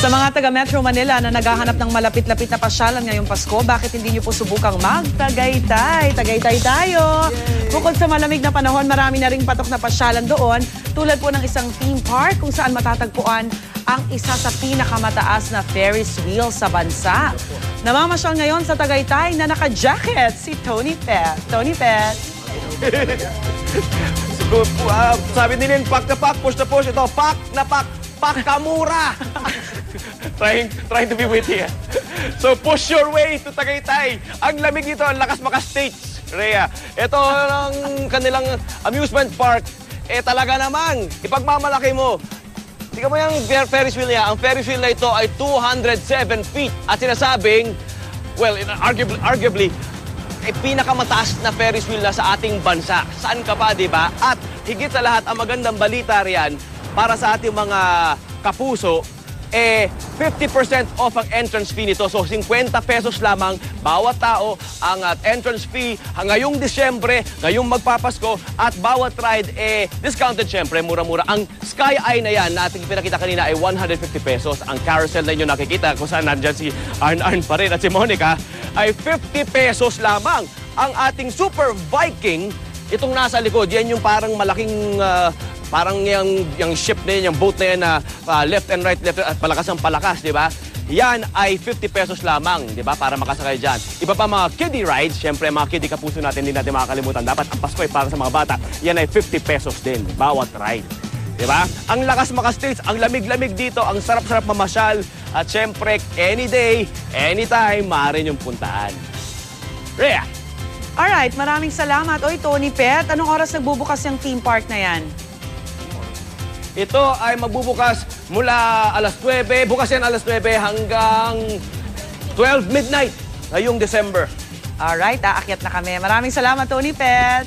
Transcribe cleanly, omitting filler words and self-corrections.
Sa mga taga Metro Manila na naghahanap ng malapit-lapit na pasyalan ngayong Pasko, bakit hindi nyo po subukang mag-Tagaytay? Tagaytay tayo! Bukod sa malamig na panahon, marami na ring patok na pasyalan doon, tulad po ng isang theme park kung saan matatagpuan ang isa sa pinakamataas na Ferris wheel sa bansa. Namamasyal ngayon sa Tagaytay na naka-jacket si Tony Pet. Tony Pet. Sabi nila yung pack na pack, push na push. Ito, pack na pack, pack kamura. trying to be witty. So push your way to Tagaytay. Ang lamig dito, ang lakas maka-states. Rhea, ito ang kanilang amusement park. Talaga namang, ipagmamalaki mo. Tingnan mo yung Ferris wheel niya. Ang Ferris wheel na ito ay 207 feet. At sinasabing, well, arguably, pinakamataas na Ferris wheel na sa ating bansa. Saan ka pa, di ba? At higit sa lahat, ang magandang balita riyan para sa ating mga kapuso, 50% off ang entrance fee nito. So, 50 pesos lamang bawat tao ang entrance fee ngayong Disyembre, ngayong magpapasko, at bawat ride, discounted syempre, mura-mura. Ang Sky Eye na yan na ating pinakita kanina ay 150 pesos. Ang carousel na inyo nakikita kung saan nandyan si Arn pa rin at si Monica ay 50 pesos lamang. Ang ating Super Viking, itong nasa likod, yan yung parang malaking parang yung ship na yan, yung boat na yan na left and right, at palakas ang palakas, di ba? Yan ay 50 pesos lamang, di ba? Para makasakay dyan. Iba pa mga kiddie rides, syempre mga kiddie kapuso natin, hindi natin makakalimutan. Dapat ang Pasko ay para sa mga bata. Yan ay 50 pesos din, bawat ride. Di ba? Ang lakas maka-states, ang lamig-lamig dito, ang sarap-sarap mamasyal. At syempre, any day, anytime, maaari yung puntaan. Rhea! Alright, maraming salamat. Oy, Tony Pet, anong oras nagbubukas yung theme park na yan? Ito ay magbubukas mula alas 9, bukas yan alas 9 hanggang 12 midnight ngayong December. Alright, aakyat na kami. Maraming salamat, Tony Pet.